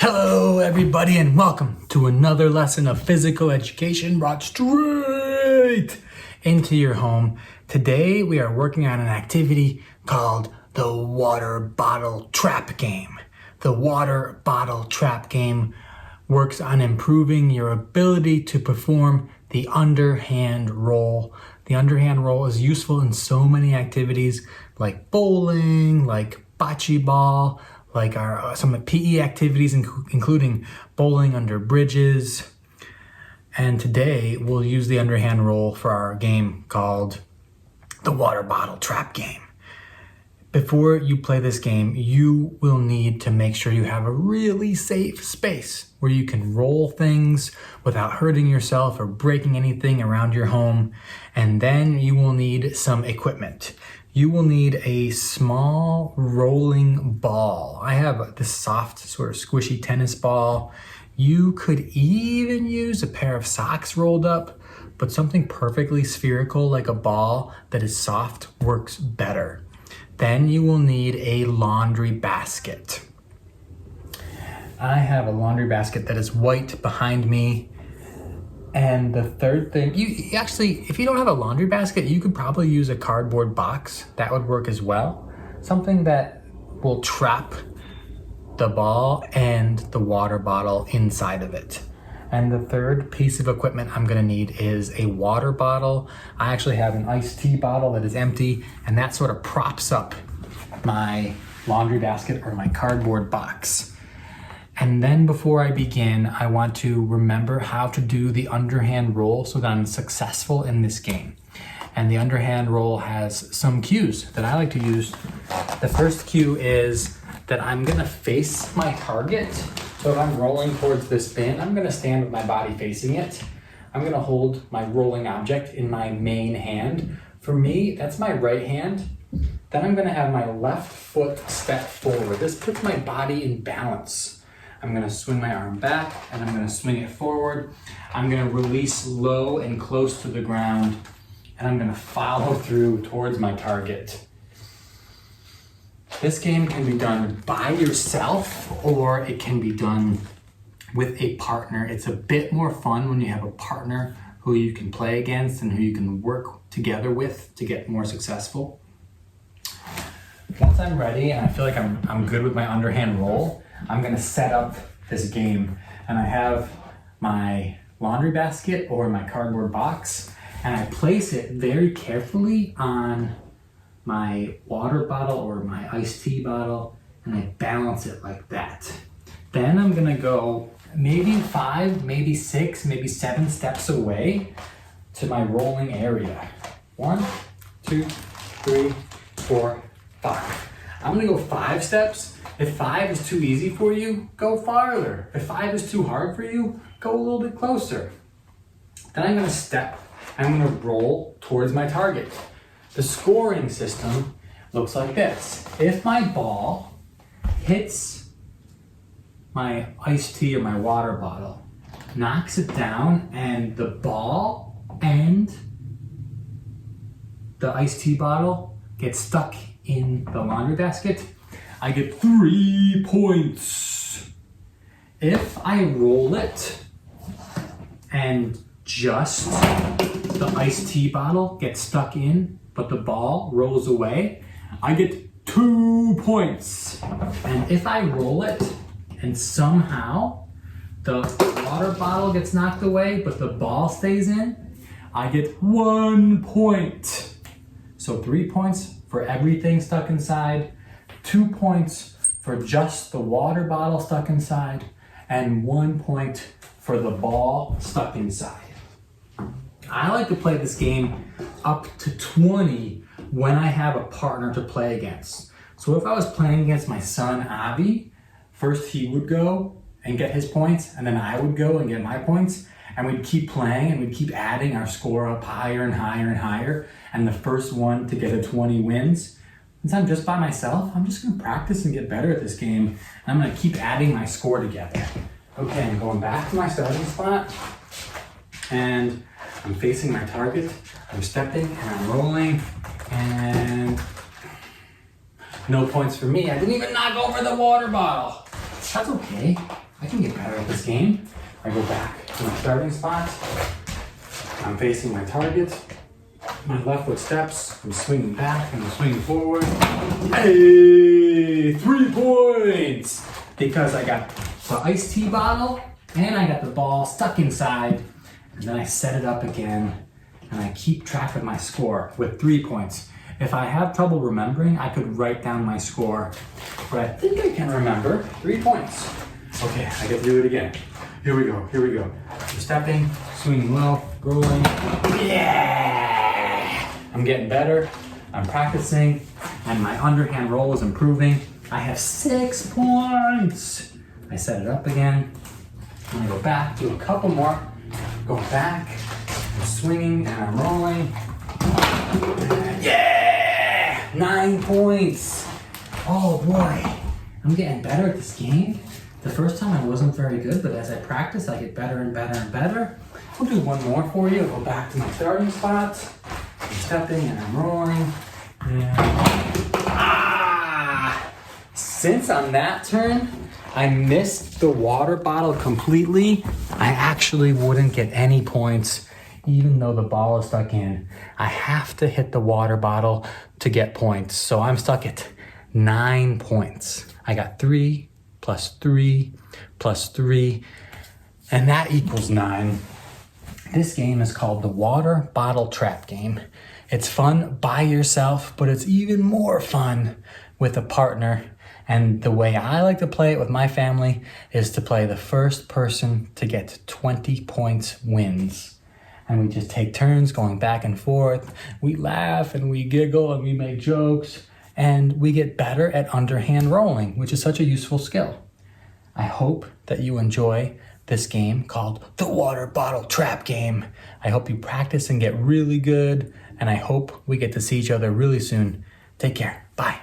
Hello everybody and welcome to another lesson of physical education brought straight into your home. Today we are working on an activity called the water bottle trap game. The water bottle trap game works on improving your ability to perform the underhand roll. The underhand roll is useful in so many activities like bowling, like bocce ball, like some PE activities, including bowling under bridges. And today we'll use the underhand roll for our game called the water bottle trap game. Before you play this game, you will need to make sure you have a really safe space where you can roll things without hurting yourself or breaking anything around your home. And then you will need some equipment. You will need a small rolling ball. I have this soft, sort of squishy tennis ball. You could even use a pair of socks rolled up, but something perfectly spherical like a ball that is soft works better. Then you will need a laundry basket. I have a laundry basket that is white behind me. And the third thing, you actually, if you don't have a laundry basket, you could probably use a cardboard box. That would work as well. Something that will trap the ball and the water bottle inside of it. And the third piece of equipment I'm gonna need is a water bottle. I actually have an iced tea bottle that is empty, and that sort of props up my laundry basket or my cardboard box. And then before I begin, I want to remember how to do the underhand roll so that I'm successful in this game. And the underhand roll has some cues that I like to use. The first cue is that I'm gonna face my target. So if I'm rolling towards this bin, I'm gonna stand with my body facing it. I'm gonna hold my rolling object in my main hand. For me, that's my right hand. Then I'm gonna have my left foot step forward. This puts my body in balance. I'm gonna swing my arm back and I'm gonna swing it forward. I'm gonna release low and close to the ground, and I'm gonna follow through towards my target. This game can be done by yourself or it can be done with a partner. It's a bit more fun when you have a partner who you can play against and who you can work together with to get more successful. Once I'm ready and I feel like I'm good with my underhand roll, I'm gonna set up this game. And I have my laundry basket or my cardboard box, and I place it very carefully on my water bottle or my iced tea bottle, and I balance it like that. Then I'm gonna go maybe 5, maybe 6, maybe 7 steps away to my rolling area. 1, 2, 3, 4, 5. I'm gonna go 5 steps. If 5 is too easy for you, go farther. If 5 is too hard for you, go a little bit closer. Then I'm gonna step and I'm gonna roll towards my target. The scoring system looks like this. If my ball hits my iced tea or my water bottle, knocks it down, and the ball and the iced tea bottle get stuck in the laundry basket, I get 3 points. If I roll it and just the iced tea bottle gets stuck in, but the ball rolls away, I get 2 points. And if I roll it and somehow the water bottle gets knocked away, but the ball stays in, I get 1 point. So 3 points for everything stuck inside, 2 points for just the water bottle stuck inside, and 1 point for the ball stuck inside. I like to play this game up to 20 when I have a partner to play against. So if I was playing against my son, Avi, first he would go and get his points, and then I would go and get my points, and we'd keep playing and we'd keep adding our score up higher and higher and higher, and the first one to get a 20 wins. Since I'm just by myself, I'm just gonna practice and get better at this game. I'm gonna keep adding my score together. Okay, I'm going back to my starting spot, and I'm facing my target. I'm stepping and I'm rolling, and no points for me. I didn't even knock over the water bottle. That's okay. I can get better at this game. I go back to my starting spot. I'm facing my target. My left foot steps. I'm swinging back and I'm swinging forward. Hey, 3 points! Because I got the iced tea bottle and I got the ball stuck inside. And then I set it up again and I keep track of my score with 3 points. If I have trouble remembering, I could write down my score, but I think I can remember 3 points. Okay, I get to do it again. Here we go, here we go. I'm stepping, swinging low, rolling. Yeah! I'm getting better, I'm practicing, and my underhand roll is improving. I have 6 points. I set it up again. I'm gonna go back, do a couple more. Go back, I'm swinging and I'm rolling. Yeah! 9 points. Oh boy, I'm getting better at this game. The first time I wasn't very good, but as I practice, I get better and better and better. I'll do one more for you. I'll go back to my starting spot. I'm stepping and I'm rolling. Since on that turn, I missed the water bottle completely, I actually wouldn't get any points even though the ball is stuck in. I have to hit the water bottle to get points. So I'm stuck at 9 points. I got 3 plus 3 plus 3, and that equals 9. This game is called the Water Bottle Trap Game. It's fun by yourself, but it's even more fun with a partner. And the way I like to play it with my family is to play the first person to get 20 points wins. And we just take turns going back and forth. We laugh and we giggle and we make jokes. And we get better at underhand rolling, which is such a useful skill. I hope that you enjoy this game called the Water Bottle Trap Game. I hope you practice and get really good. And I hope we get to see each other really soon. Take care. Bye.